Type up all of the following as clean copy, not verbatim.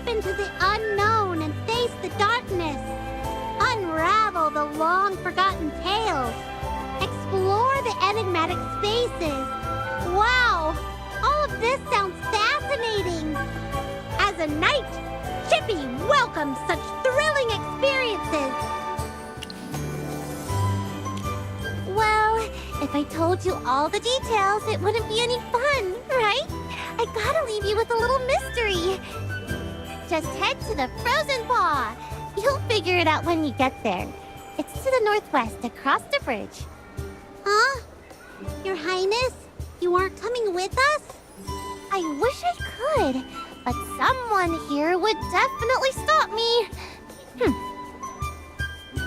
into the unknown and face the darkness. Unravel the long-forgotten tales. Explore the enigmatic spaces. Wow! All of this sounds fascinating. As a knight, Chippy welcomes such thrilling experiences. Well, if I told you all the details, it wouldn't be any fun, right? I gotta leave you with a little mystery. Just head to the Frozen Paw. You'll figure it out when you get there. It's to the northwest, across the bridge. Huh? Your Highness, you aren't coming with us? I wish I could, but someone here would definitely stop me.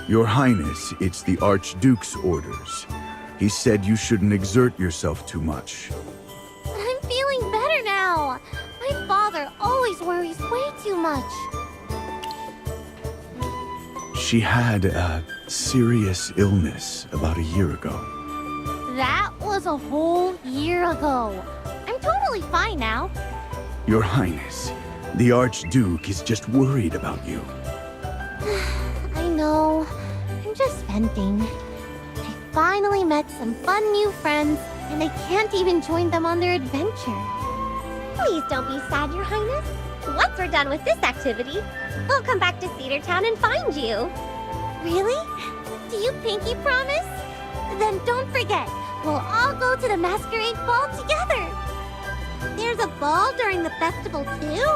Your Highness, it's the Archduke's orders. He said you shouldn't exert yourself too much. But I'm feeling better now. My father always worries way too much. She had a serious illness about a year ago. That was a whole year ago. I'm totally fine now. Your Highness, the Archduke is just worried about you. I know. I'm just venting. I finally met some fun new friends, and I can't even join them on their adventure. Please don't be sad, Your Highness. Once we're done with this activity, we'll come back to Cedar Town and find you. Really? Do you pinky promise? Then don't forget, we'll all go to the masquerade ball together. There's a ball during the festival too?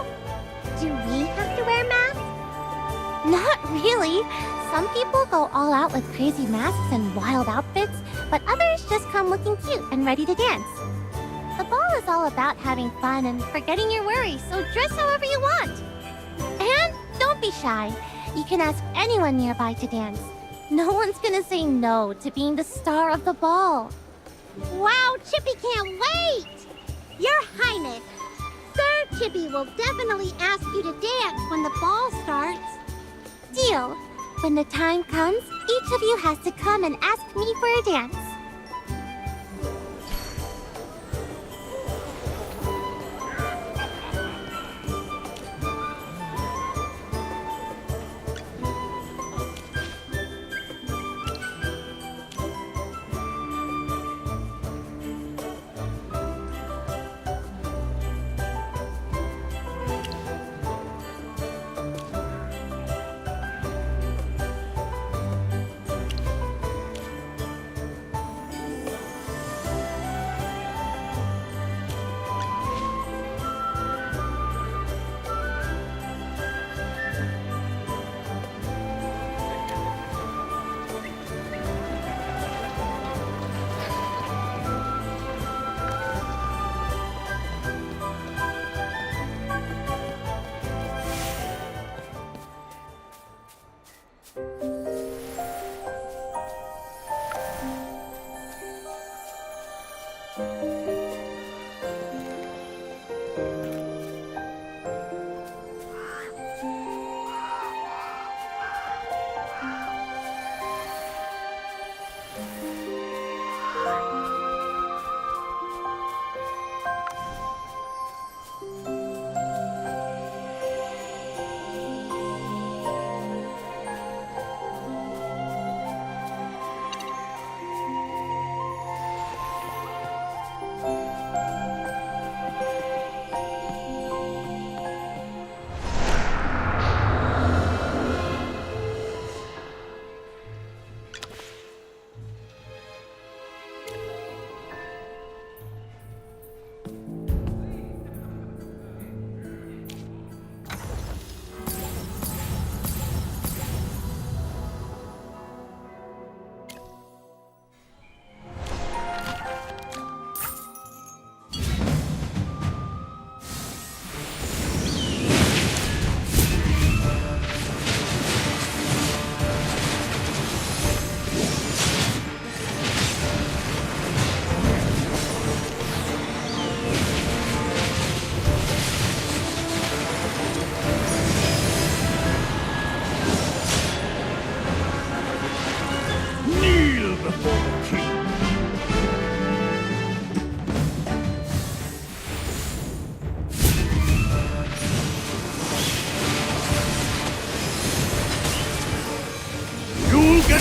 Do we have to wear masks? Not really. Some people go all out with crazy masks and wild outfits, but others just come looking cute and ready to dance. The ball is all about having fun and forgetting your worries, so dress however you want. And don't be shy. You can ask anyone nearby to dance. No one's gonna say no to being the star of the ball. Wow, Chippy can't wait! Your Highness, Sir Chippy will definitely ask you to dance when the ball starts. Deal. When the time comes, each of you has to come and ask me for a dance.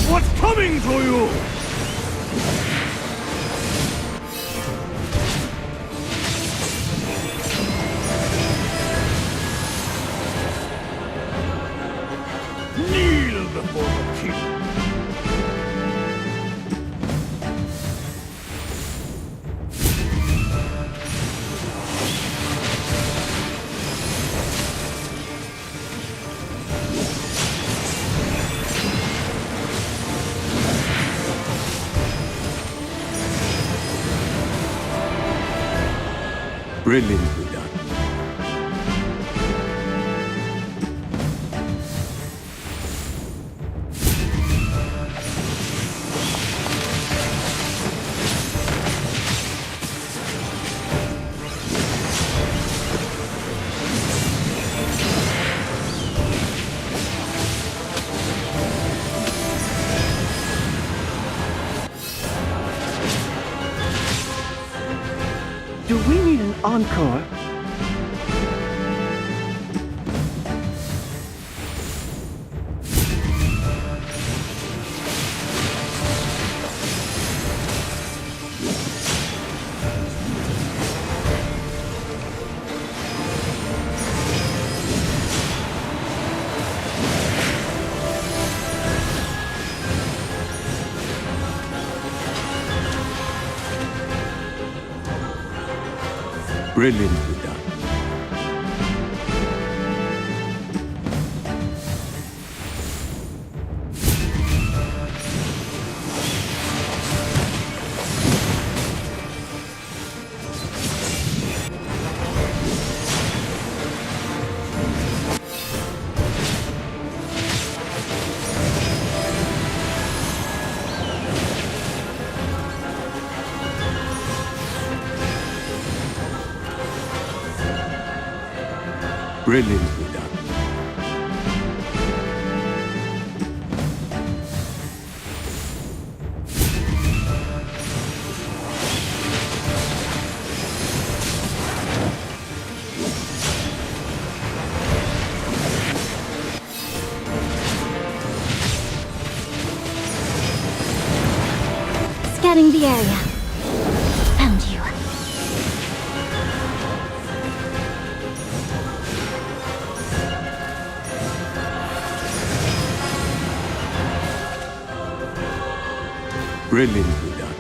What's coming to you? Kneel before the king. Brilliantly done. Do we need an encore? Brilliantly done. Brilliantly done. Scanning the area. Found you. Brilliantly done.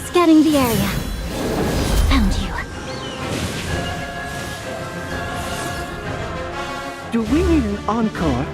Scanning the area. Found you. Do we need an encore?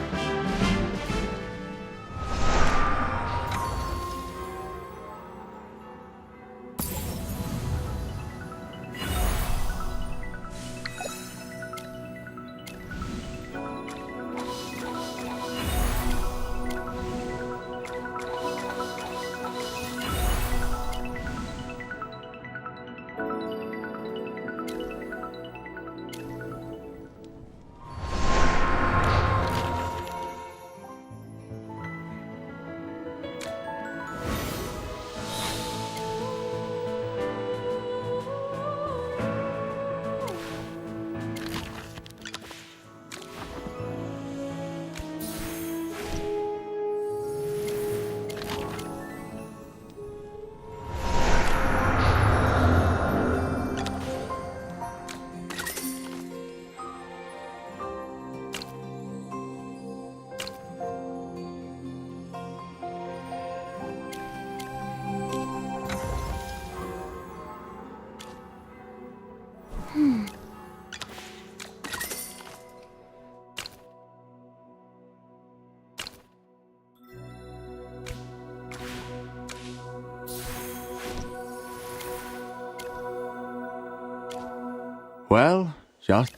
Well, just...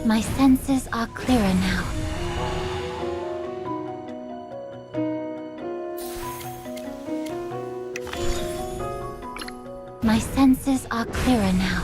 My senses are clearer now. My senses are clearer now.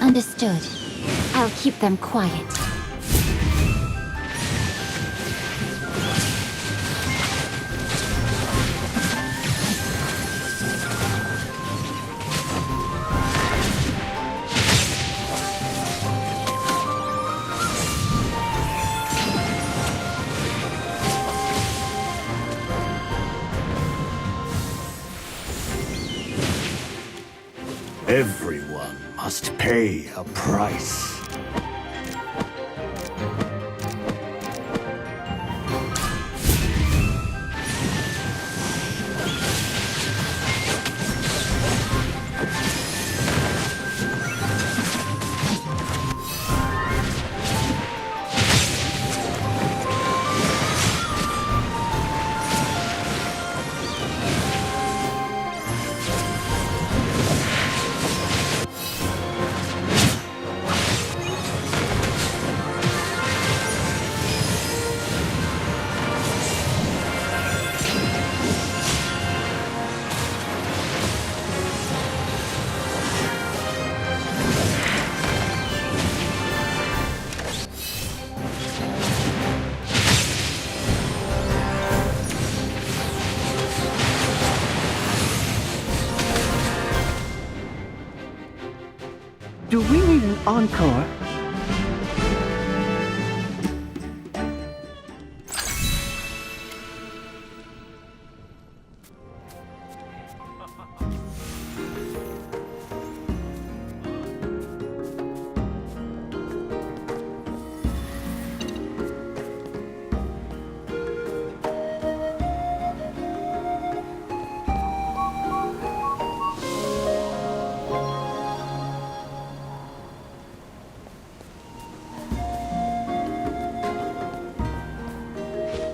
Understood. I'll keep them quiet. Everyone must pay a price. Do we need an encore?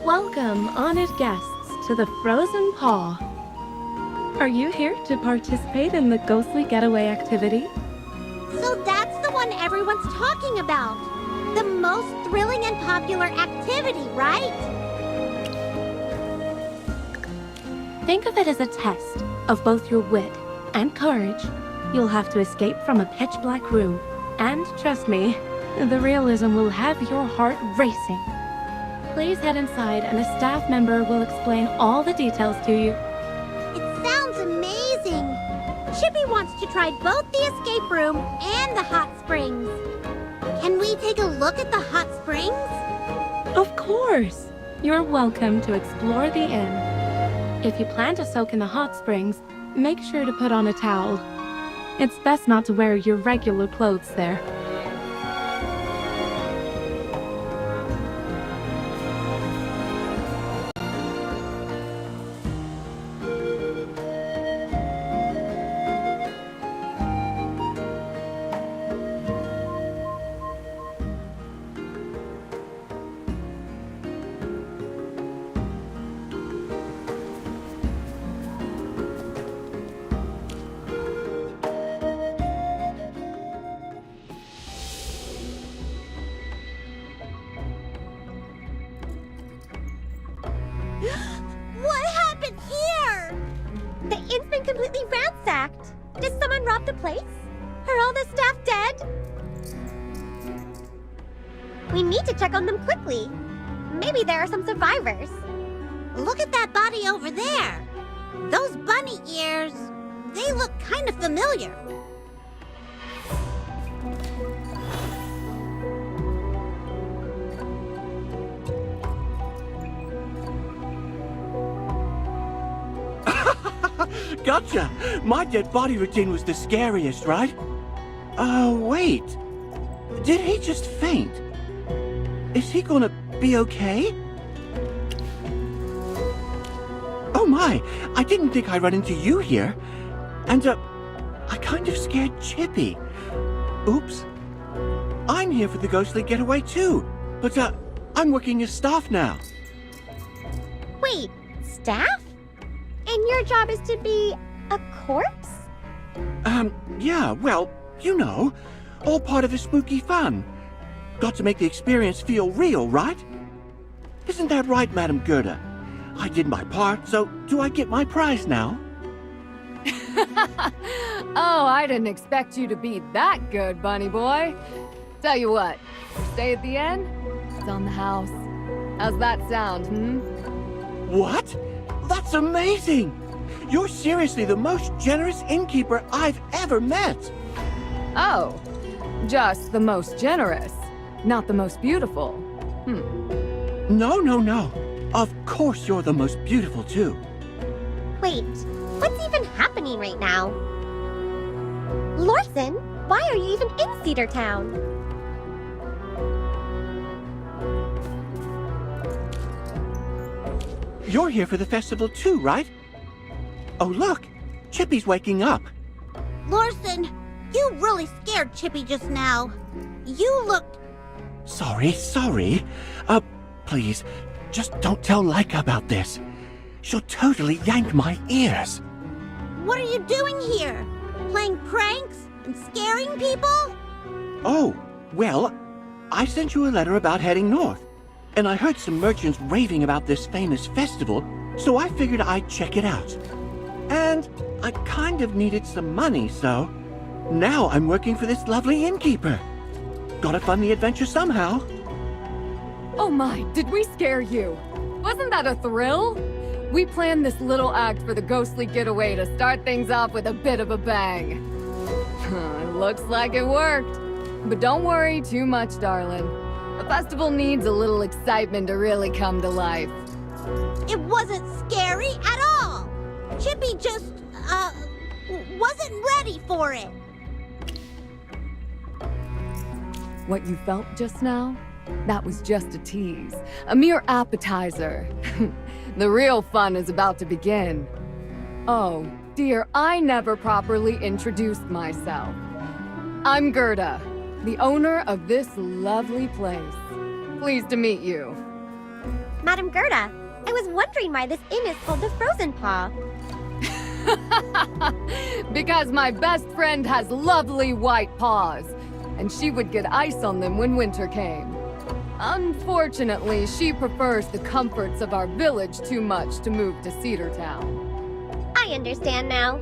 Welcome, honored guests, to the Frozen Paw. Are you here to participate in the ghostly getaway activity? So that's the one everyone's talking about. The most thrilling and popular activity, right? Think of it as a test of both your wit and courage. You'll have to escape from a pitch-black room. And trust me, the realism will have your heart racing. Please head inside and a staff member will explain all the details to you. It sounds amazing. Chippy wants to try both the escape room and the hot springs. Can we take a look at the hot springs? Of course! You're welcome to explore the inn. If you plan to soak in the hot springs, make sure to put on a towel. It's best not to wear your regular clothes there. What happened here? The inn's been completely ransacked. Did someone rob the place? Are all the staff dead? We need to check on them quickly. Maybe there are some survivors. Look at that body over there. Those bunny ears, they look kind of familiar. Gotcha! My dead body routine was the scariest, right? Oh, wait. Did he just faint? Is he gonna be okay? Oh my! I didn't think I'd run into you here. And, I kind of scared Chippy. Oops. I'm here for the ghostly getaway too. But, I'm working as staff now. Wait, staff? And your job is to be a corpse? Yeah, well, you know, all part of the spooky fun. Got to make the experience feel real, right? Isn't that right, Madam Gerda? I did my part, so do I get my prize now? Oh, I didn't expect you to be that good, bunny boy. Tell you what, stay at the end? It's on the house. How's that sound, What? That's amazing! You're seriously the most generous innkeeper I've ever met! Oh, just the most generous, not the most beautiful. No. Of course you're the most beautiful too. Wait, what's even happening right now? Lorson, why are you even in Cedar Town? You're here for the festival too, right? Oh look, Chippy's waking up. Lorson, you really scared Chippy just now. You looked... Sorry. Please, just don't tell Laika about this. She'll totally yank my ears. What are you doing here? Playing pranks and scaring people? Oh, well, I sent you a letter about heading north. And I heard some merchants raving about this famous festival, so I figured I'd check it out. And I kind of needed some money, so now I'm working for this lovely innkeeper. Gotta fund the adventure somehow. Oh my, did we scare you? Wasn't that a thrill? We planned this little act for the ghostly getaway to start things off with a bit of a bang. Looks like it worked. But don't worry too much, darling. A festival needs a little excitement to really come to life. It wasn't scary at all. Chippy just, wasn't ready for it. What you felt just now? That was just a tease. A mere appetizer. The real fun is about to begin. Oh, dear, I never properly introduced myself. I'm Gerda, the owner of this lovely place. Pleased to meet you. Madam Gerda, I was wondering why this inn is called the Frozen Paw. Because my best friend has lovely white paws, and she would get ice on them when winter came. Unfortunately, she prefers the comforts of our village too much to move to Cedar Town. I understand now.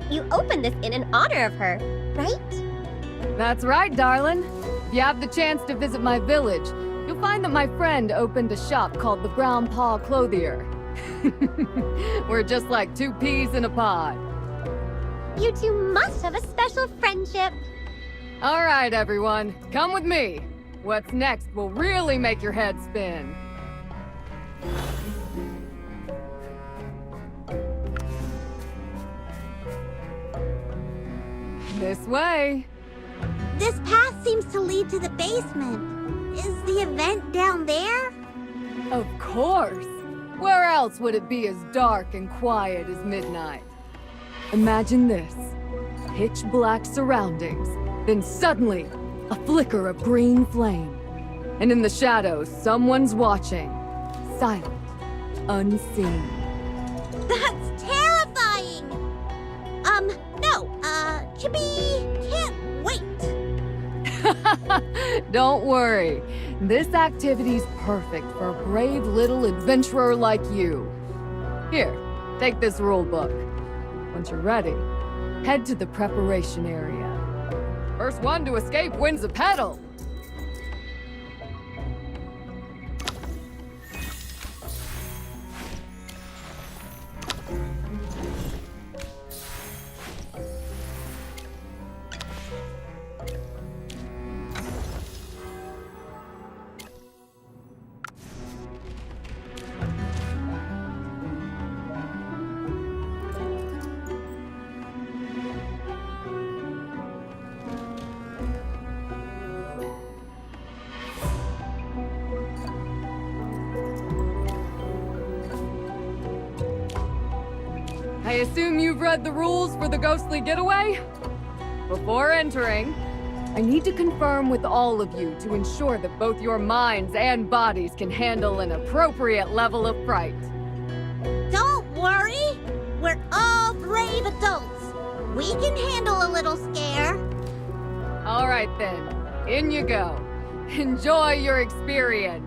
You opened this inn in honor of her, right? That's right, darling. If you have the chance to visit my village, you'll find that my friend opened a shop called the Brown Paw Clothier. We're just like two peas in a pod. You two must have a special friendship. All right, everyone, come with me. What's next will really make your head spin. This way. This path seems to lead to the basement. Is the event down there? Of course. Where else would it be as dark and quiet as midnight? Imagine this. Pitch black surroundings, then suddenly, a flicker of green flame. And in the shadows, someone's watching. Silent, unseen. That's terrifying! Chippy can't wait. Don't worry. This activity's perfect for a brave little adventurer like you. Here, take this rule book. Once you're ready, head to the preparation area. First one to escape wins a pedal. I assume you've read the rules for the ghostly getaway? Before entering, I need to confirm with all of you to ensure that both your minds and bodies can handle an appropriate level of fright. Don't worry. We're all brave adults. We can handle a little scare. All right then, in you go. Enjoy your experience.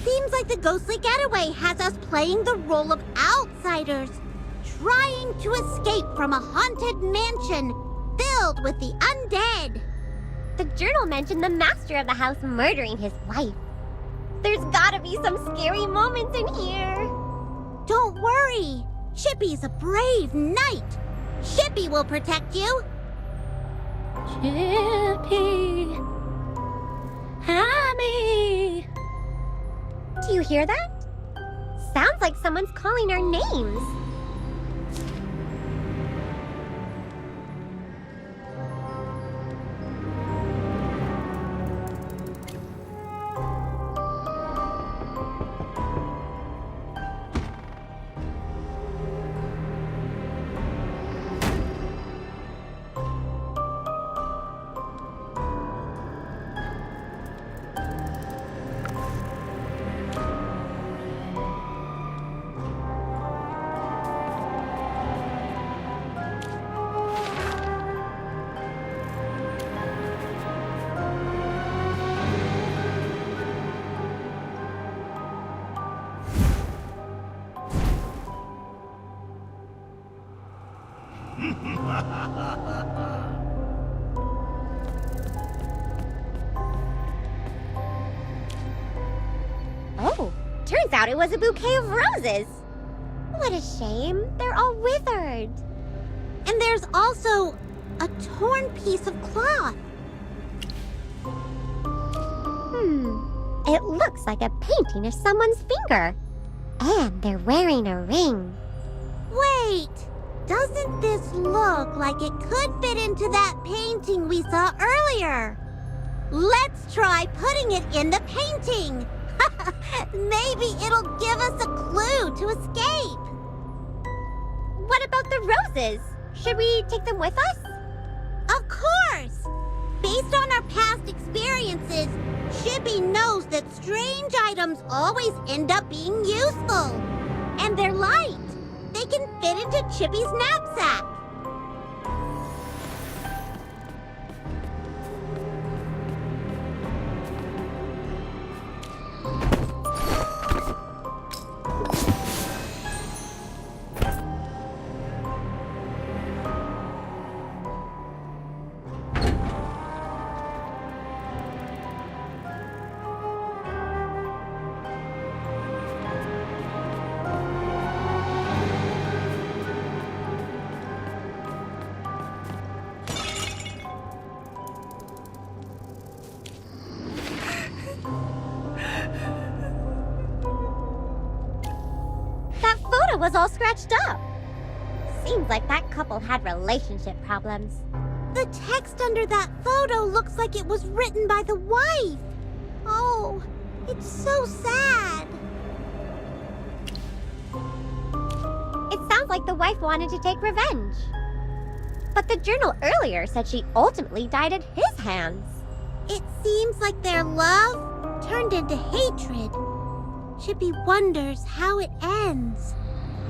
Seems like the ghostly getaway has us playing the role of outsiders, trying to escape from a haunted mansion filled with the undead. The journal mentioned the master of the house murdering his wife. There's gotta be some scary moments in here. Don't worry. Chippy's a brave knight. Chippy will protect you. Chippy. Hammy. Do you hear that? Sounds like someone's calling our names. Oh, turns out it was a bouquet of roses. What a shame. They're all withered. And there's also a torn piece of cloth. It looks like a painting of someone's finger. And they're wearing a ring. Wait, doesn't this look like it could fit into that painting we saw earlier? Let's try putting it in the painting. Maybe it'll give us a clue to escape. What about the roses? Should we take them with us? Of course! Based on our past experiences, Chippy knows that strange items always end up being useful. And they're light. They can fit into Chippy's knapsack. That photo was all scratched up. Seems like that couple had relationship problems. The text under that photo looks like it was written by the wife. Oh, it's so sad. It sounds like the wife wanted to take revenge. But the journal earlier said she ultimately died at his hands. It seems like their love turned into hatred. Chippy wonders how it ends.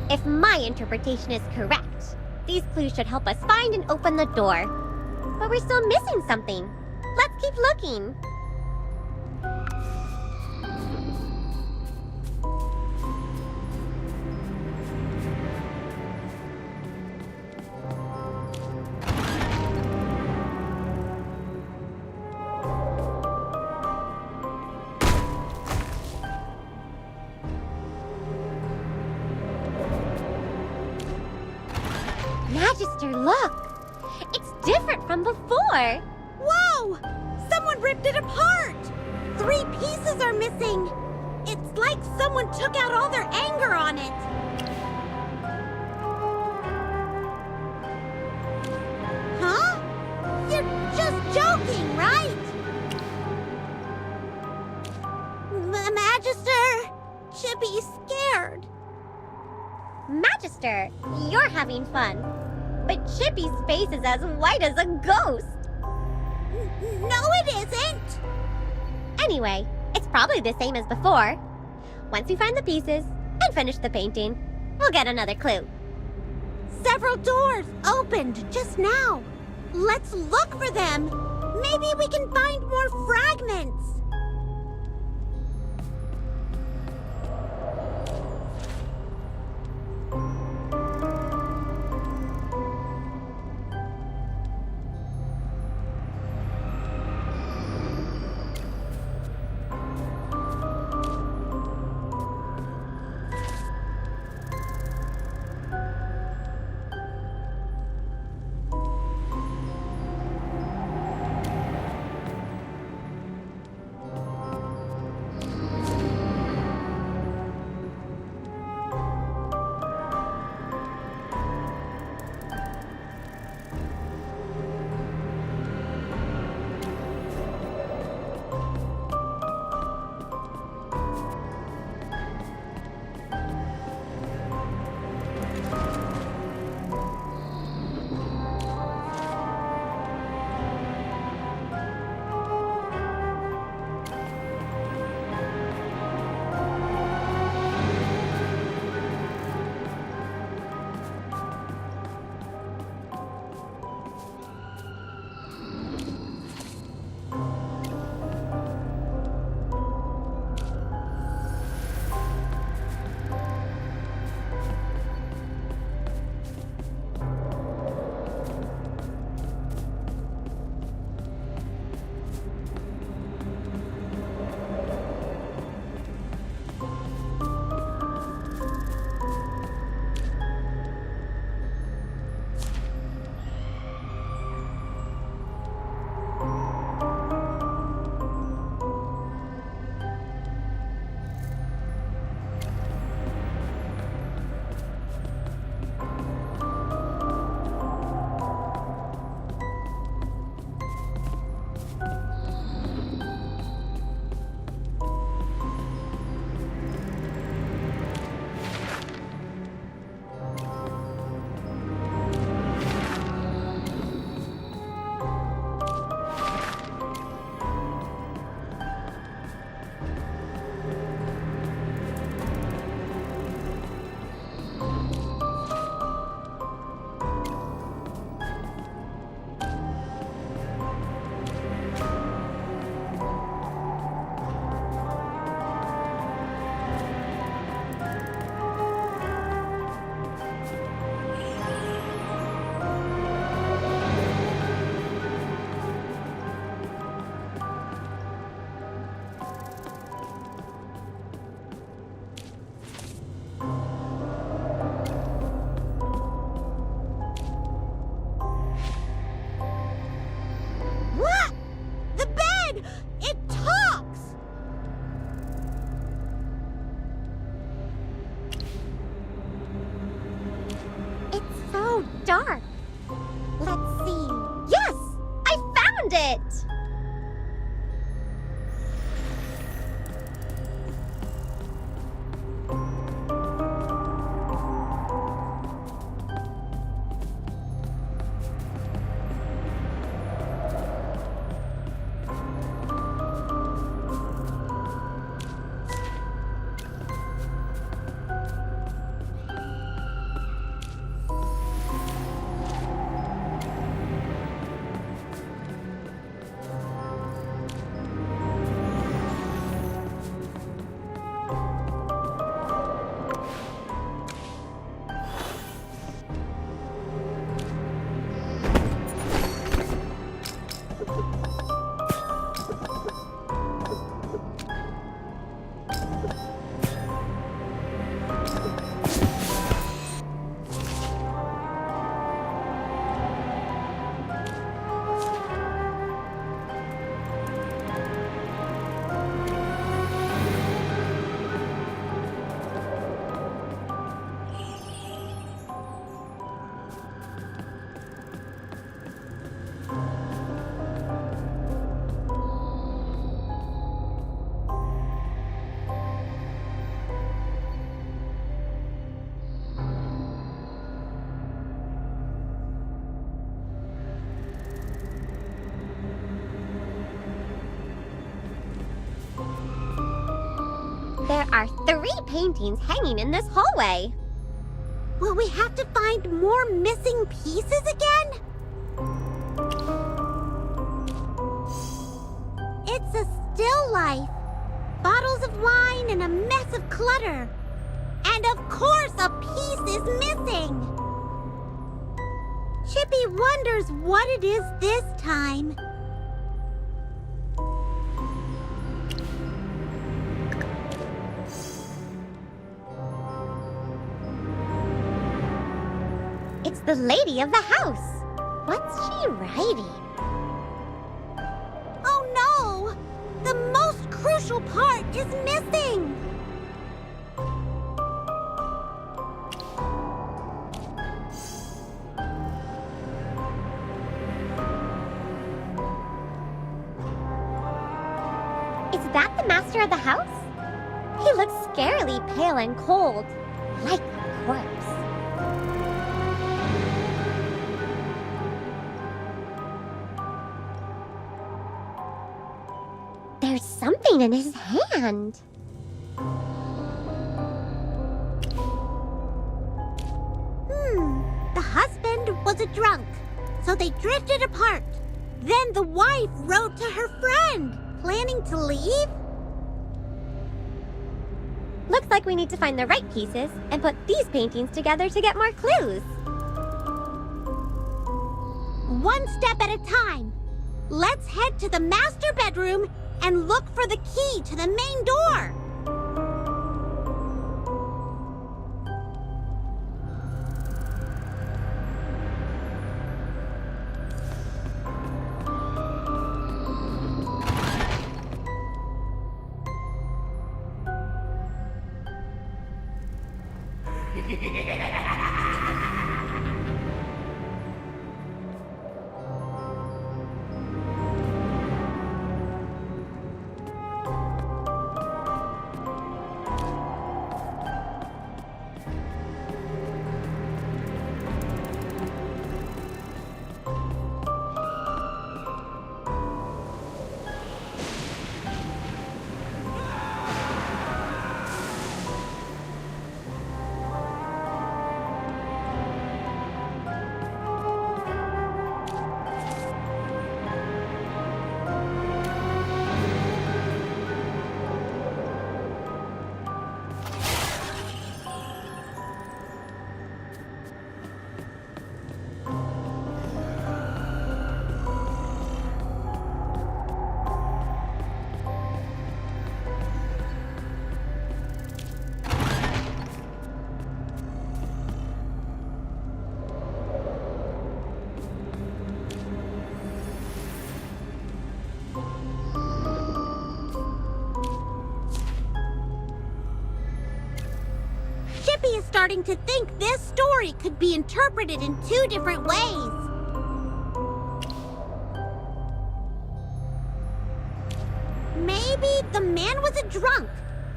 If my interpretation is correct, these clues should help us find and open the door. But we're still missing something. Let's keep looking. Magister, look! It's different from before! Whoa! Someone ripped it apart! 3 pieces are missing! It's like someone took out all their anger on it! Huh? You're just joking, Magister, you're having fun. But Chippy's face is as white as a ghost. No, it isn't! Anyway, it's probably the same as before. Once we find the pieces and finish the painting, we'll get another clue. Several doors opened just now. Let's look for them. Maybe we can find more fragments. dark. Let's see. Yes! I found it! There are 3 paintings hanging in this hallway. Will we have to find more missing pieces again? It's a still life. Bottles of wine and a mess of clutter. And of course, a piece is missing. Chippy wonders what it is this time. It's the lady of the house. What's she writing? Oh no! The most crucial part is missing! Is that the master of the house? He looks scarily pale and cold, like a corpse. There's something in his hand. The husband was a drunk, so they drifted apart. Then the wife wrote to her friend, planning to leave? Looks like we need to find the right pieces and put these paintings together to get more clues. One step at a time. Let's head to the master bedroom and look for the key to the main door. Chippy is starting to think this story could be interpreted in 2 different ways. Maybe the man was a drunk,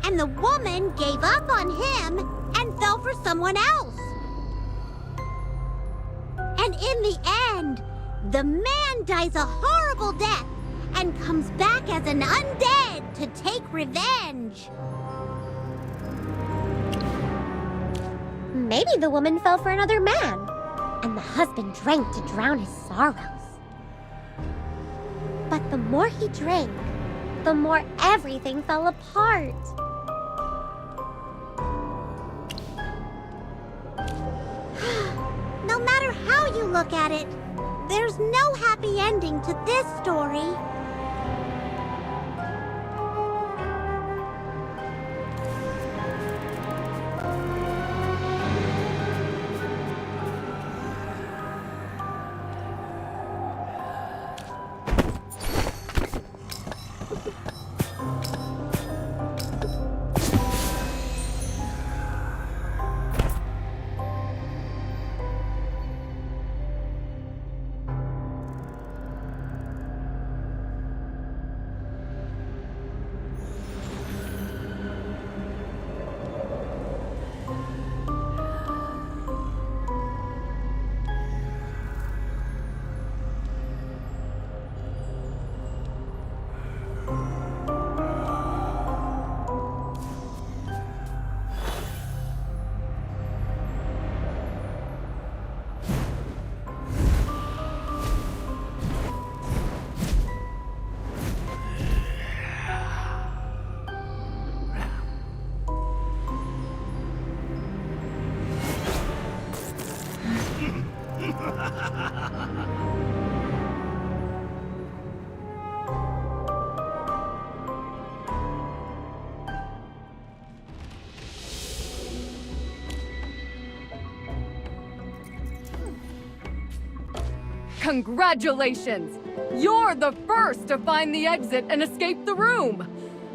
and the woman gave up on him and fell for someone else. And in the end, the man dies a horrible death and comes back as an undead to take revenge. Maybe the woman fell for another man, and the husband drank to drown his sorrows. But the more he drank, the more everything fell apart. No matter how you look at it, there's no happy ending to this story. Congratulations! You're the first to find the exit and escape the room!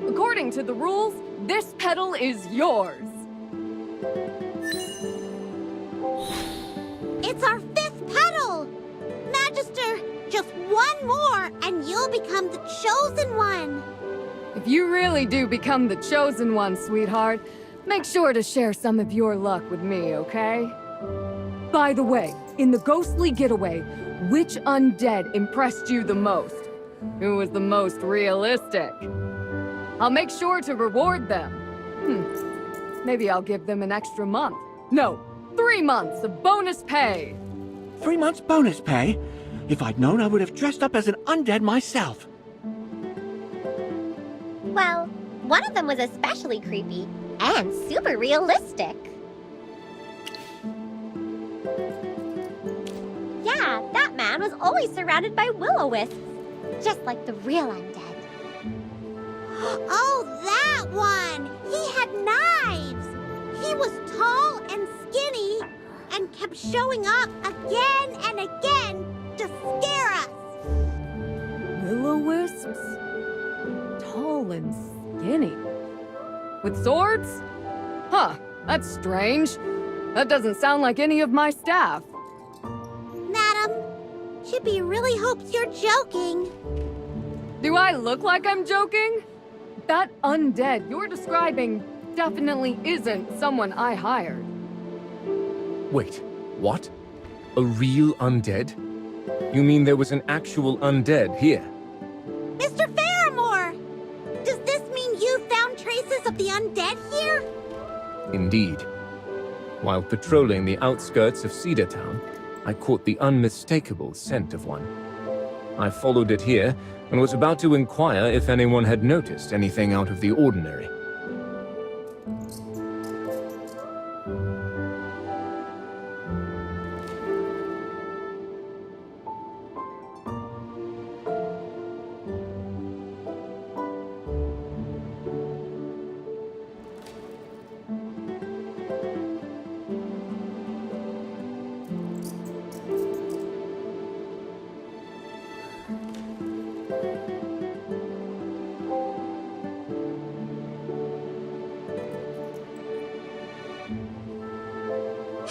According to the rules, this petal is yours. It's our 5th petal! Magister, just one more and you'll become the chosen one! If you really do become the chosen one, sweetheart, make sure to share some of your luck with me, okay? By the way, in the ghostly getaway, which undead impressed you the most? Who was the most realistic? I'll make sure to reward them. Maybe I'll give them an extra month. No, 3 months of bonus pay. 3 months bonus pay? If I'd known, I would have dressed up as an undead myself. Well, one of them was especially creepy and super realistic. Yeah, that man was always surrounded by will-o-wisps, just like the real undead. Oh, that one! He had knives! He was tall and skinny and kept showing up again and again to scare us! Will-o-wisps? Tall and skinny. With swords? Huh, that's strange. That doesn't sound like any of my staff. Madam, Chippy really hopes you're joking. Do I look like I'm joking? That undead you're describing definitely isn't someone I hired. Wait, what? A real undead? You mean there was an actual undead here? Mr. Faramore! Does this mean you found traces of the undead here? Indeed. While patrolling the outskirts of Cedar Town, I caught the unmistakable scent of one. I followed it here and was about to inquire if anyone had noticed anything out of the ordinary.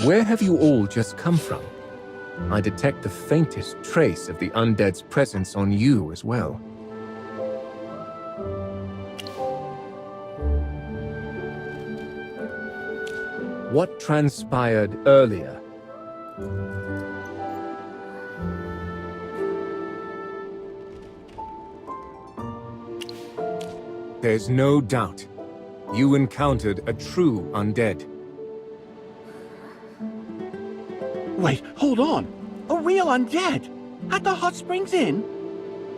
Where have you all just come from? I detect the faintest trace of the undead's presence on you as well. What transpired earlier? There's no doubt. You encountered a true undead. Wait, hold on. A real undead? At the Hot Springs Inn?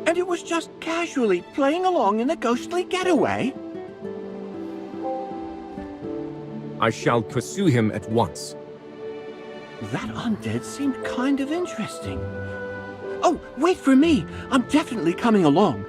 And it was just casually playing along in the ghostly getaway? I shall pursue him at once. That undead seemed kind of interesting. Oh, wait for me! I'm definitely coming along.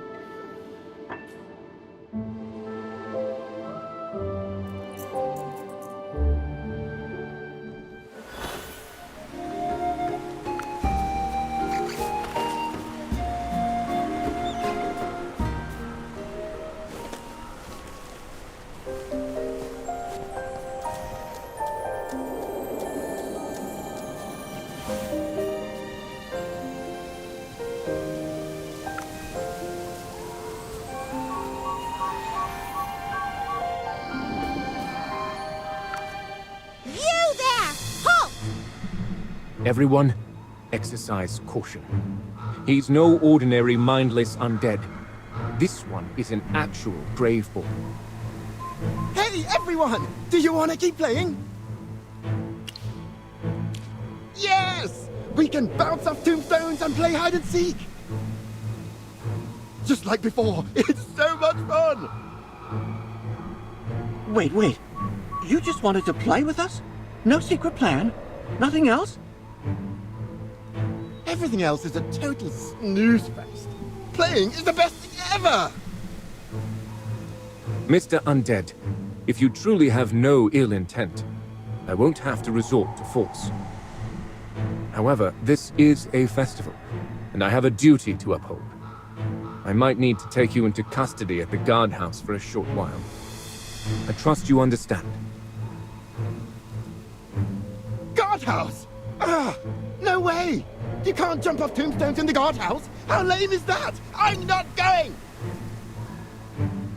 Everyone, exercise caution. He's no ordinary mindless undead. This one is an actual Graveborn. Hey, everyone! Do you want to keep playing? Yes! We can bounce off tombstones and play hide and seek! Just like before, it's so much fun! Wait. You just wanted to play with us? No secret plan? Nothing else? Everything else is a total snooze fest. Playing is the best thing ever! Mr. Undead, if you truly have no ill intent, I won't have to resort to force. However, this is a festival, and I have a duty to uphold. I might need to take you into custody at the guardhouse for a short while. I trust you understand. Guardhouse? Ah, no way! You can't jump off tombstones in the guardhouse! How lame is that? I'm not going!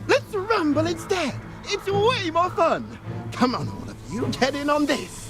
Let's rumble instead! It's way more fun! Come on, all of you, get in on this!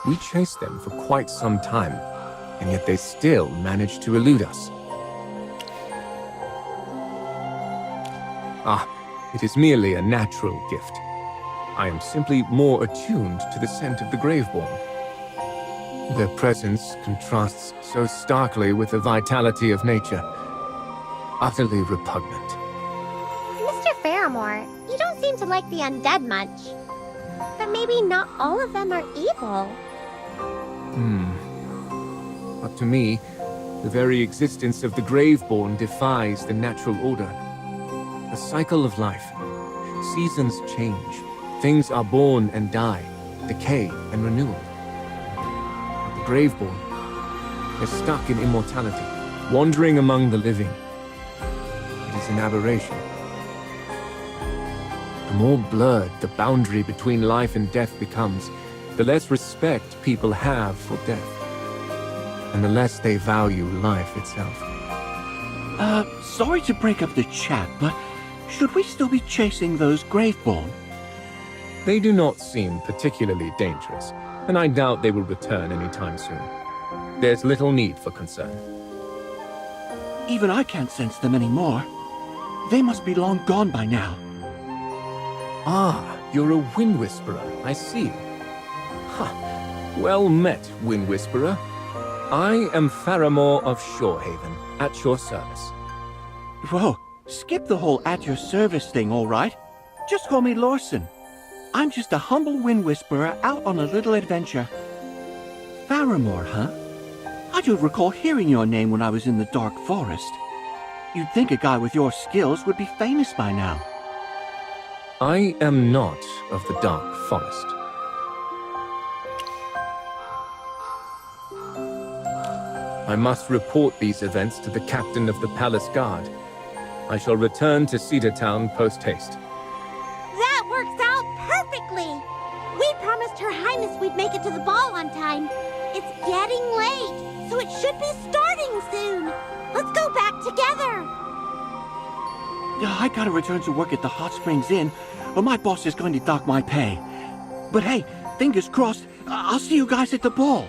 We chased them for quite some time, and yet they still managed to elude us. Ah, it is merely a natural gift. I am simply more attuned to the scent of the Graveborn. Their presence contrasts so starkly with the vitality of nature. Utterly repugnant. Mr. Faramore, you don't seem to like the undead much. But maybe not all of them are evil. But to me, the very existence of the Graveborn defies the natural order. The cycle of life. Seasons change. Things are born and die, decay and renewal. But the Graveborn is stuck in immortality, wandering among the living. It is an aberration. The more blurred the boundary between life and death becomes, the less respect people have for death, and the less they value life itself. Sorry to break up the chat, but should we still be chasing those Graveborn? They do not seem particularly dangerous, and I doubt they will return anytime soon. There's little need for concern. Even I can't sense them anymore. They must be long gone by now. Ah, you're a Wind Whisperer, I see. Well met, Wind Whisperer. I am Faramore of Shorehaven, at your service. Whoa, skip the whole at your service thing, all right? Just call me Lorson. I'm just a humble Wind Whisperer out on a little adventure. Faramore, huh? I do recall hearing your name when I was in the Dark Forest. You'd think a guy with your skills would be famous by now. I am not of the Dark Forest. I must report these events to the captain of the Palace Guard. I shall return to Cedar Town post-haste. That works out perfectly! We promised Her Highness we'd make it to the ball on time. It's getting late, so it should be starting soon. Let's go back together. I gotta return to work at the Hot Springs Inn, or my boss is going to dock my pay. But hey, fingers crossed, I'll see you guys at the ball.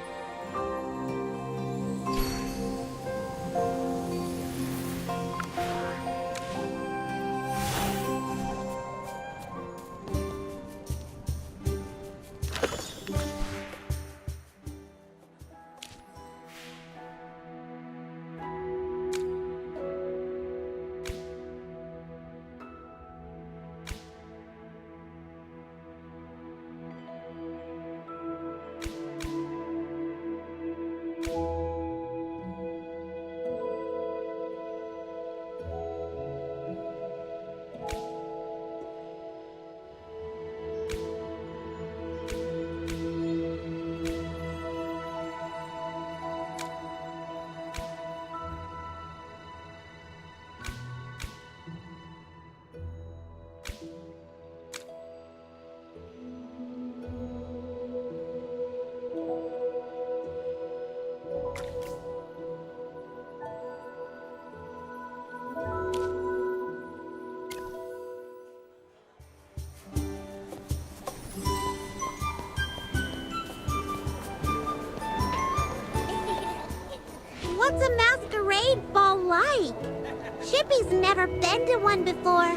Chippy's never been to one before.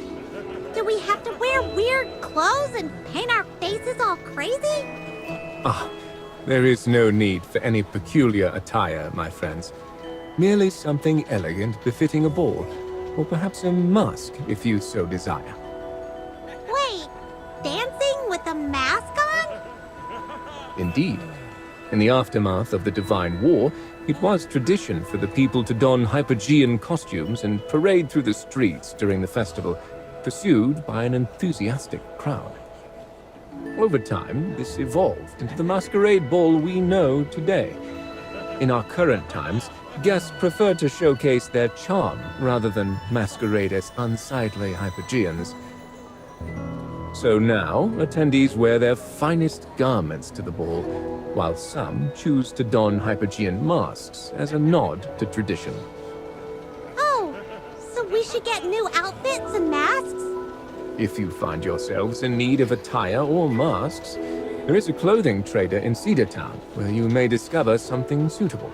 Do we have to wear weird clothes and paint our faces all crazy? Ah, there is no need for any peculiar attire, my friends. Merely something elegant befitting a ball, or perhaps a mask if you so desire. Wait, dancing with a mask on? Indeed. In the aftermath of the Divine War, it was tradition for the people to don Hypogean costumes and parade through the streets during the festival, pursued by an enthusiastic crowd. Over time, this evolved into the masquerade ball we know today. In our current times, guests prefer to showcase their charm rather than masquerade as unsightly Hypogeans. So now, attendees wear their finest garments to the ball, while some choose to don Hypogean masks as a nod to tradition. Oh, so we should get new outfits and masks? If you find yourselves in need of attire or masks, there is a clothing trader in Cedar Town where you may discover something suitable.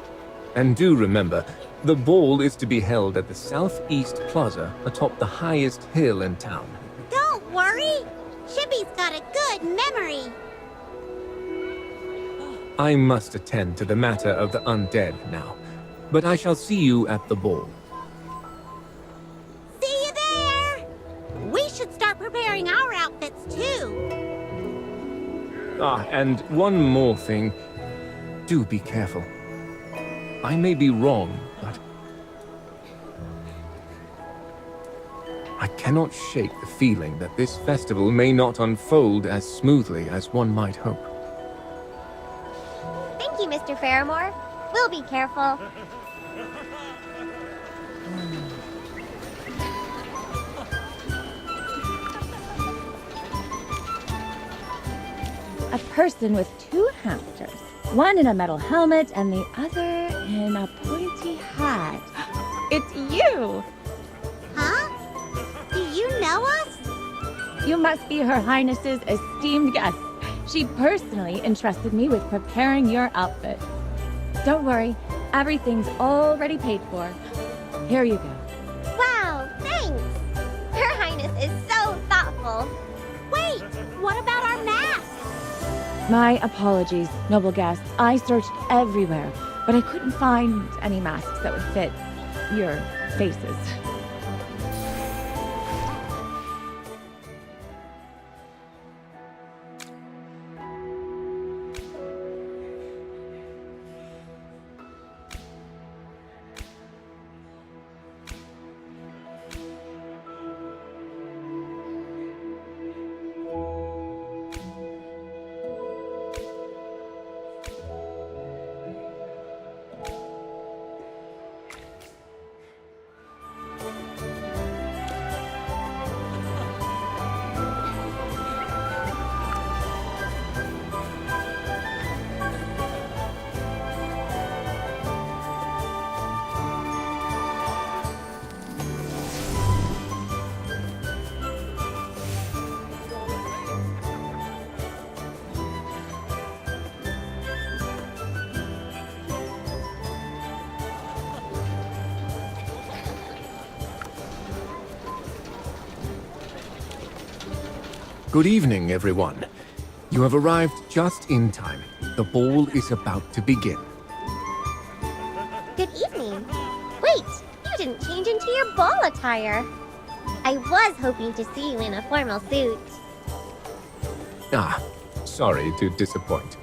And do remember, the ball is to be held at the Southeast Plaza atop the highest hill in town. Don't worry, Chippy's got a good memory. I must attend to the matter of the undead now, but I shall see you at the ball. See you there! We should start preparing our outfits too. Ah, and one more thing. Do be careful. I may be wrong, but I cannot shake the feeling that this festival may not unfold as smoothly as one might hope. Thank you, Mr. Fairmore. We'll be careful. A person with two hamsters. One in a metal helmet and the other in a pointy hat. It's you! Huh? Do you know us? You must be Her Highness's esteemed guest. She personally entrusted me with preparing your outfit. Don't worry, everything's already paid for. Here you go. Wow, thanks. Her Highness is so thoughtful. Wait, what about our masks? My apologies, noble guests. I searched everywhere, but I couldn't find any masks that would fit your faces. Good evening, everyone. You have arrived just in time. The ball is about to begin. Good evening. Wait, you didn't change into your ball attire. I was hoping to see you in a formal suit. Ah, sorry to disappoint.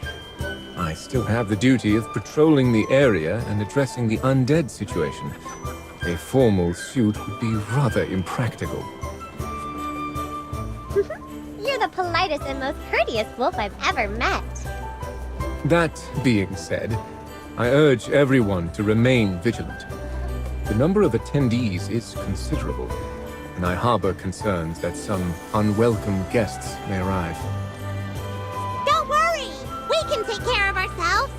I still have the duty of patrolling the area and addressing the undead situation. A formal suit would be rather impractical. You're the politest and most courteous wolf I've ever met. That being said, I urge everyone to remain vigilant. The number of attendees is considerable, and I harbor concerns that some unwelcome guests may arrive. Don't worry, we can take care of ourselves.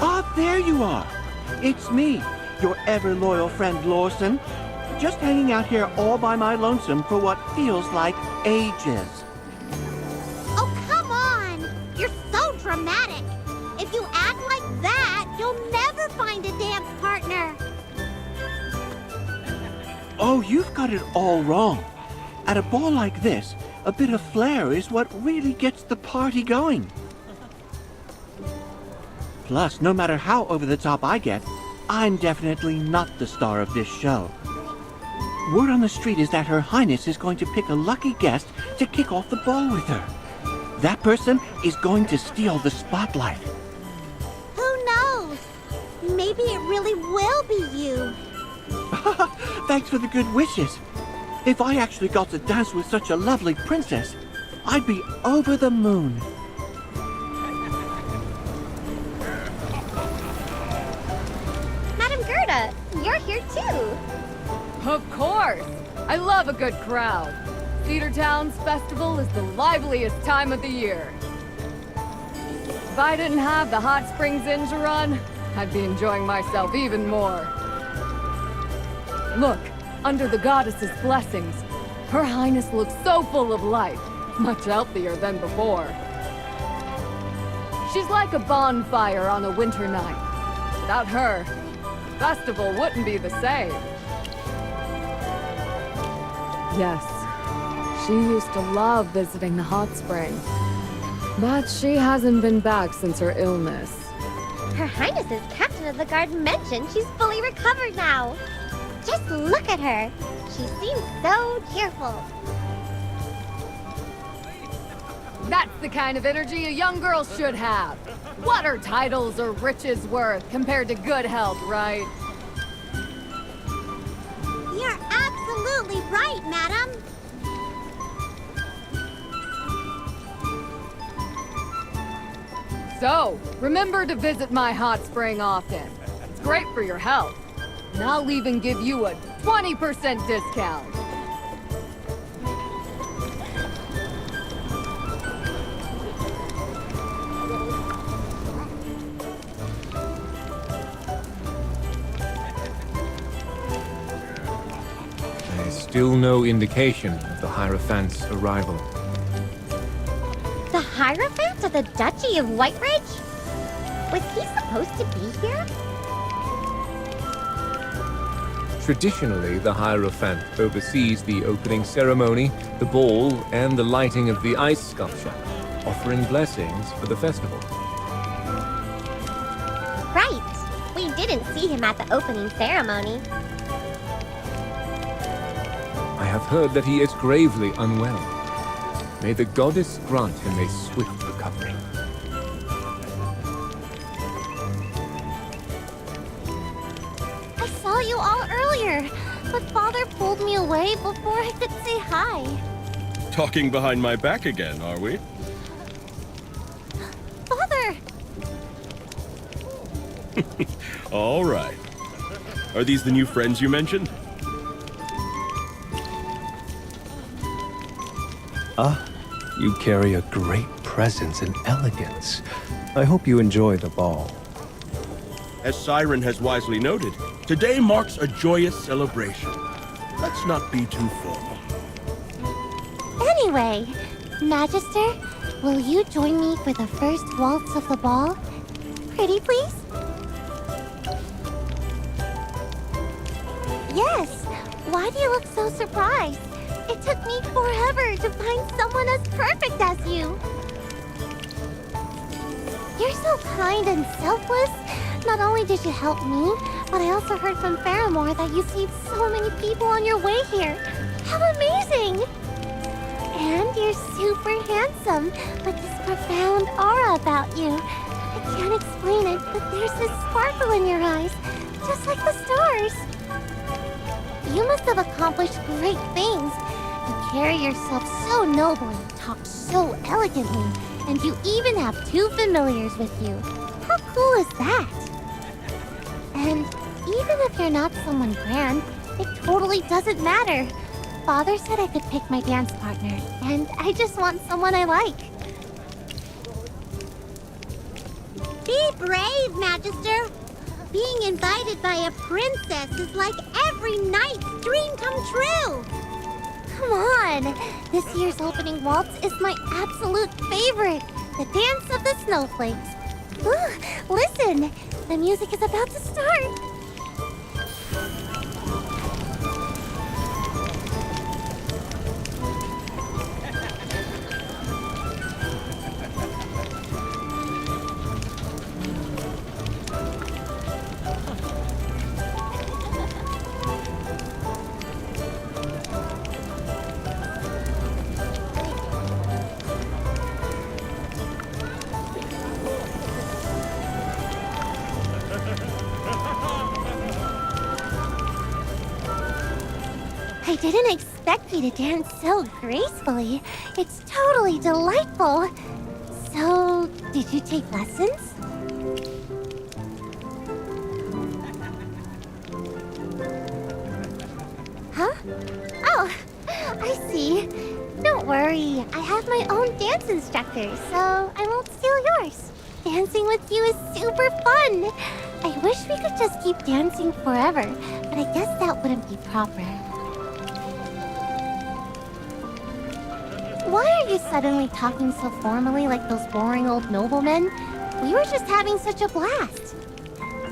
Ah, there you are. It's me, your ever-loyal friend Lawson. Just hanging out here all by my lonesome for what feels like ages. dramatic. If you act like that, you'll never find a dance partner. Oh, you've got it all wrong. At a ball like this, a bit of flair is what really gets the party going. Plus, no matter how over the top I get, I'm definitely not the star of this show. Word on the street is that Her Highness is going to pick a lucky guest to kick off the ball with her. That person is going to steal the spotlight. Who knows? Maybe it really will be you. Thanks for the good wishes. If I actually got to dance with such a lovely princess, I'd be over the moon. Madam Gerda, you're here too. Of course! I love a good crowd. Cedar Town's festival is the liveliest time of the year. If I didn't have the hot springs in to run, I'd be enjoying myself even more. Look, under the goddess's blessings, Her Highness looks so full of life, much healthier than before. She's like a bonfire on a winter night. Without her, the festival wouldn't be the same. Yes, she used to love visiting the hot spring. But she hasn't been back since her illness. Her Highness's captain of the guard mentioned she's fully recovered now. Just look at her. She seems so cheerful. That's the kind of energy a young girl should have. What are titles or riches worth compared to good health, right? You're absolutely right, madam. So, remember to visit my hot spring often. It's great for your health. And I'll even give you a 20% discount. There's still no indication of the Hierophant's arrival. The Hierophant of the Duchy of Whiteridge? Was he supposed to be here? Traditionally, the Hierophant oversees the opening ceremony, the ball, and the lighting of the ice sculpture, offering blessings for the festival. Right. We didn't see him at the opening ceremony. I have heard that he is gravely unwell. May the goddess grant him a swift recovery. I saw you all earlier, but Father pulled me away before I could say hi. Talking behind my back again, are we? Father! All right. Are these the new friends you mentioned? You carry a great presence and elegance. I hope you enjoy the ball. As Siren has wisely noted, today marks a joyous celebration. Let's not be too formal. Anyway, Magister, will you join me for the first waltz of the ball? Pretty please? Yes. Why do you look so surprised? It took me forever to find someone as perfect as you. You're so kind and selfless. Not only did you help me, but I also heard from Faramore that you saved so many people on your way here. How amazing! And you're super handsome, with this profound aura about you. I can't explain it, but there's this sparkle in your eyes, just like the stars. You must have accomplished great things. You carry yourself so nobly, talk so elegantly, and you even have 2 familiars with you. How cool is that? And even if you're not someone grand, it totally doesn't matter. Father said I could pick my dance partner, and I just want someone I like. Be brave, Magister. Being invited by a princess is like every night's dream come true. Come on! This year's opening waltz is my absolute favorite. the dance of the snowflakes. Ooh, listen, the music is about to start. I didn't expect you to dance so gracefully. It's totally delightful. So, did you take lessons? Huh? Oh, I see. Don't worry, I have my own dance instructor, so I won't steal yours. Dancing with you is super fun. I wish we could just keep dancing forever, but I guess that wouldn't be proper. Why are you suddenly talking so formally like those boring old noblemen? We were just having such a blast.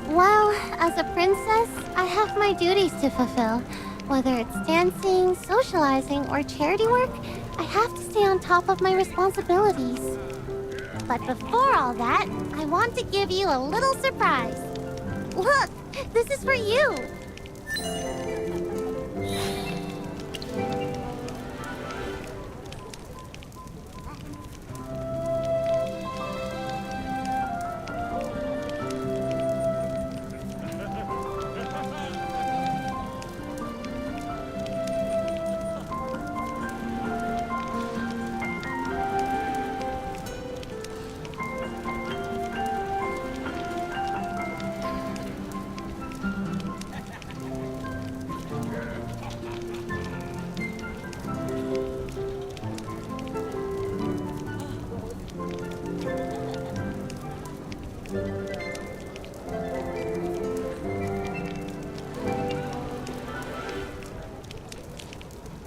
Well, as a princess, I have my duties to fulfill. Whether it's dancing, socializing, or charity work, I have to stay on top of my responsibilities. But before all that, I want to give you a little surprise. Look, this is for you.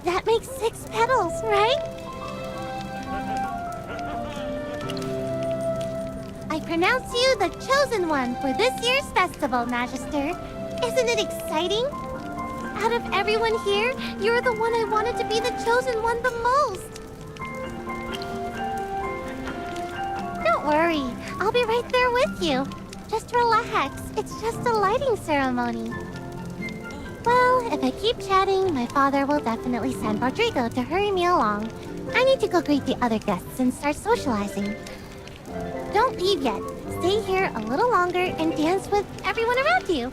That makes 6 petals, right? I pronounce you the chosen one for this year's festival, Magister. Isn't it exciting? Out of everyone here, you're the one I wanted to be the chosen one the most. Don't worry, I'll be right there with you. Just relax, it's just a lighting ceremony. Well, if I keep chatting, my father will definitely send Rodrigo to hurry me along. I need to go greet the other guests and start socializing. Don't leave yet. Stay here a little longer and dance with everyone around you.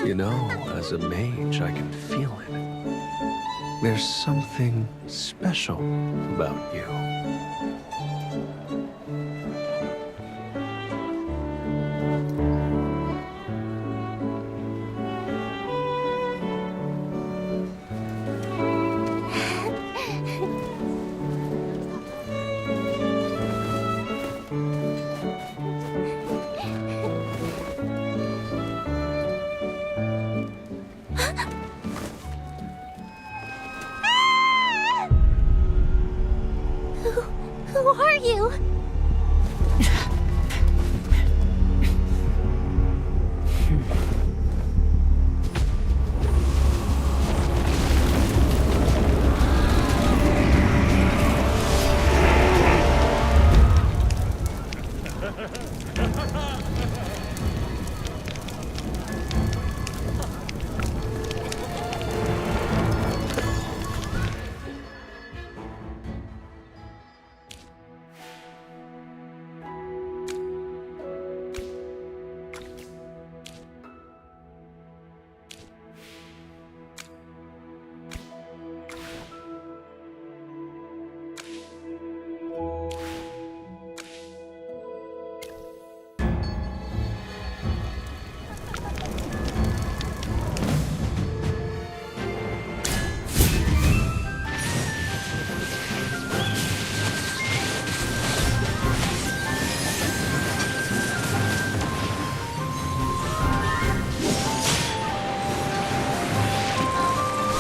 You know, as a mage, I can feel it. There's something special about you. Who are you?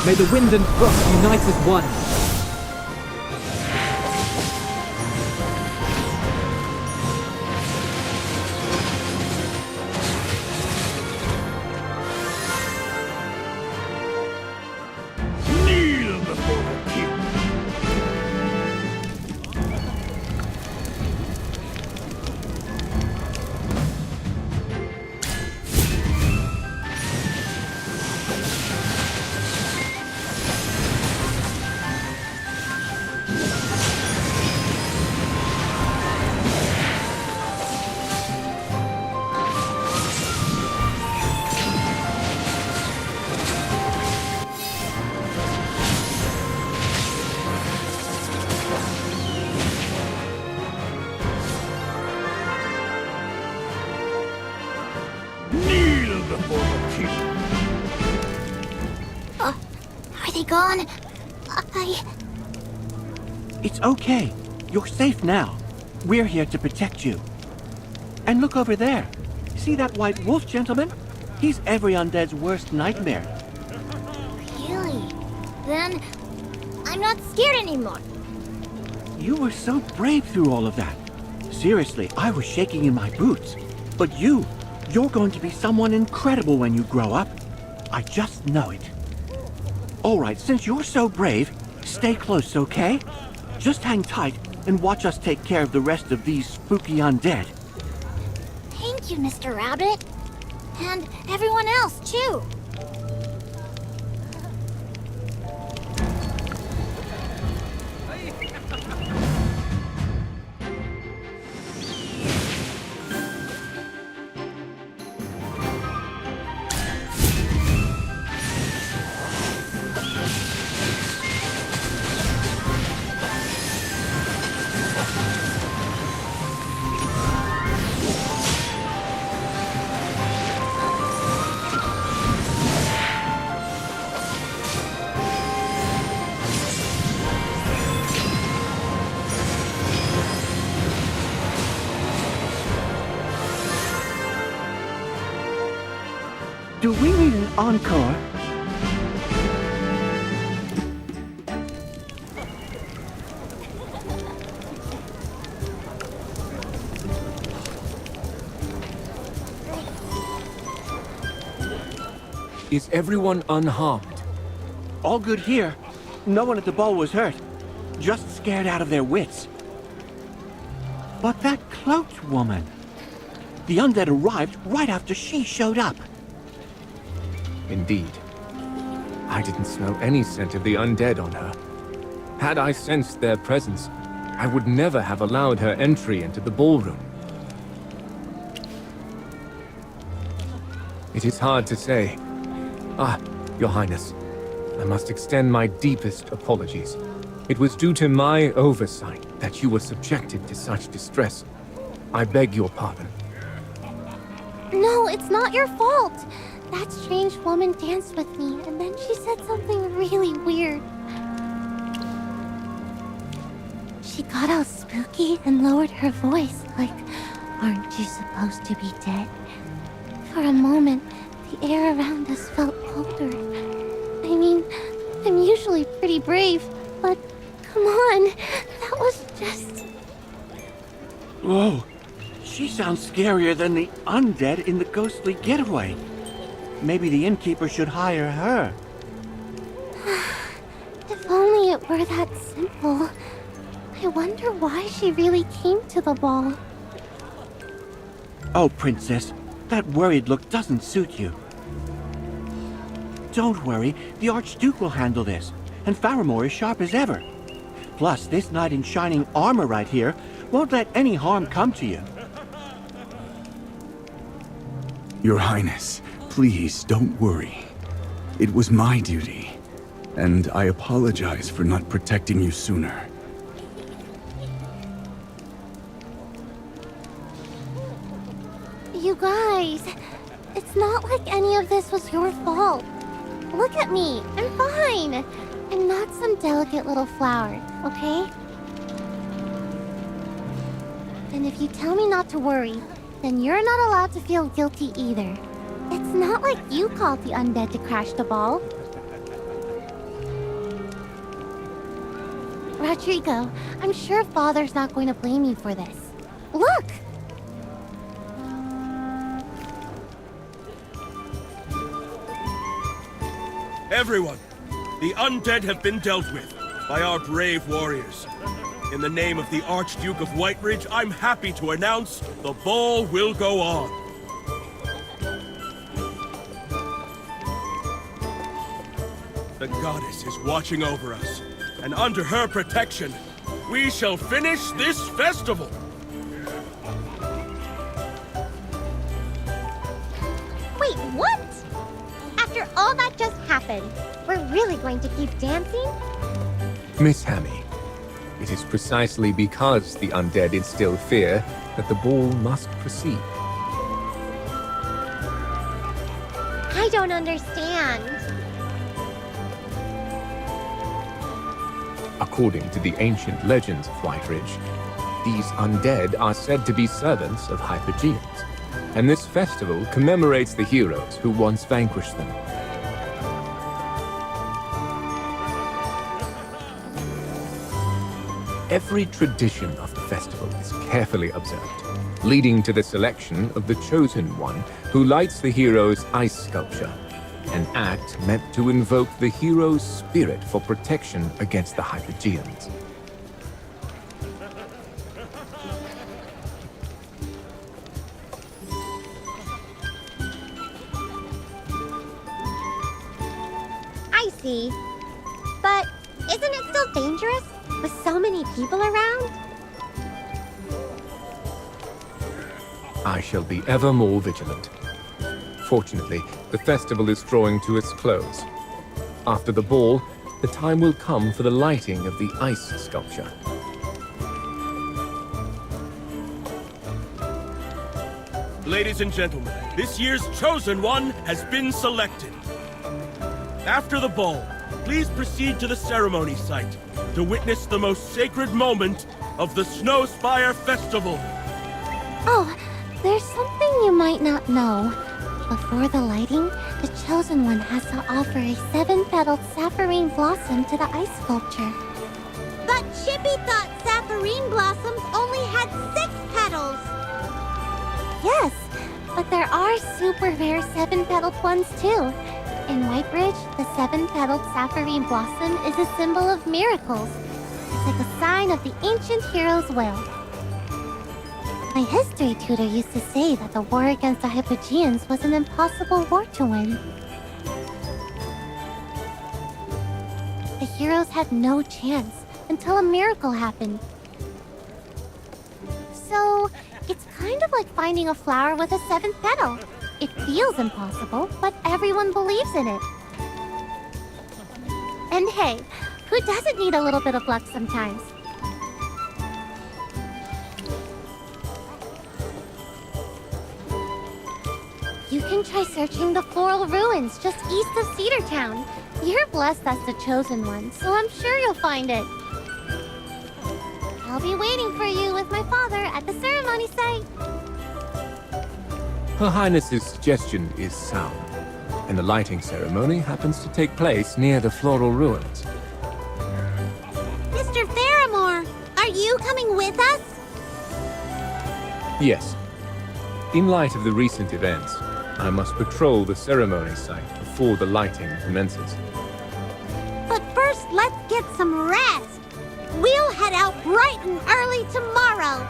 May the wind and frost unite as one. Kneel before the king. Kneel before the king. Are they gone? It's okay. You're safe now. We're here to protect you. And look over there. See that white wolf, gentleman? He's every undead's worst nightmare. Really? Then I'm not scared anymore. You were so brave through all of that. Seriously, I was shaking in my boots. But you're going to be someone incredible when you grow up. I just know it. All right, since you're so brave, stay close, okay? Just hang tight and watch us take care of the rest of these spooky undead. Thank you, Mr. Rabbit. And everyone else, too. Do we need an encore? Is everyone unharmed? All good here. No one at the ball was hurt. Just scared out of their wits. But that cloaked woman. The undead arrived right after she showed up. Indeed. I didn't smell any scent of the undead on her. Had I sensed their presence, I would never have allowed her entry into the ballroom. It is hard to say. Ah, Your Highness, I must extend my deepest apologies. It was due to my oversight that you were subjected to such distress. I beg your pardon. No, it's not your fault. That strange woman danced with me, and then she said something really weird. She got all spooky and lowered her voice, like, "Aren't you supposed to be dead?" For a moment, the air around us felt colder. I mean, I'm usually pretty brave, but come on, that was just... Whoa, she sounds scarier than the undead in the ghostly getaway. Maybe the innkeeper should hire her. If only it were that simple. I wonder why she really came to the ball. Oh, Princess, that worried look doesn't suit you. Don't worry, the Archduke will handle this, and Faramore is sharp as ever. Plus, this knight in shining armor right here won't let any harm come to you. Your Highness, please don't worry. It was my duty, and I apologize for not protecting you sooner. You guys, it's not like any of this was your fault. Look at me, I'm fine. I'm not some delicate little flower, okay? And if you tell me not to worry, then you're not allowed to feel guilty either. It's not like you called the undead to crash the ball. Rodrigo, I'm sure Father's not going to blame you for this. Look! Everyone, the undead have been dealt with by our brave warriors. In the name of the Archduke of Whiteridge, I'm happy to announce the ball will go on. The goddess is watching over us, and under her protection, we shall finish this festival. Wait, what? After all that just happened, we're really going to keep dancing? Miss Hammy, it is precisely because the undead instill fear that the ball must proceed. I don't understand. According to the ancient legends of Whiteridge, these undead are said to be servants of Hypogeans, and this festival commemorates the heroes who once vanquished them. Every tradition of the festival is carefully observed, leading to the selection of the Chosen One, who lights the hero's ice sculpture, an act meant to invoke the hero's spirit for protection against the Hypogeans. I see. But isn't it still dangerous with so many people around? I shall be ever more vigilant. Fortunately, the festival is drawing to its close. After the ball, the time will come for the lighting of the ice sculpture. Ladies and gentlemen, this year's Chosen One has been selected. After the ball, please proceed to the ceremony site to witness the most sacred moment of the Snowspire Festival. Oh, there's something you might not know. Before the lighting, the Chosen One has to offer a 7-petaled sapphirine blossom to the ice sculpture. But Chippy thought sapphirine blossoms only had 6 petals. Yes, but there are super rare 7-petaled ones too. In Whiteridge, the 7-petaled sapphirine blossom is a symbol of miracles. It's like a sign of the ancient hero's will. My history tutor used to say that the war against the Hypogeans was an impossible war to win. The heroes had no chance until a miracle happened. So, it's kind of like finding a flower with a 7th petal. It feels impossible, but everyone believes in it. And hey, who doesn't need a little bit of luck sometimes? You can try searching the floral ruins just east of Cedar Town. You're blessed as the Chosen One, so I'm sure you'll find it. I'll be waiting for you with my father at the ceremony site. Her Highness's suggestion is sound, and the lighting ceremony happens to take place near the floral ruins. Mr. Faramore, are you coming with us? Yes. In light of the recent events, I must patrol the ceremony site before the lighting commences. But first, let's get some rest. We'll head out bright and early tomorrow.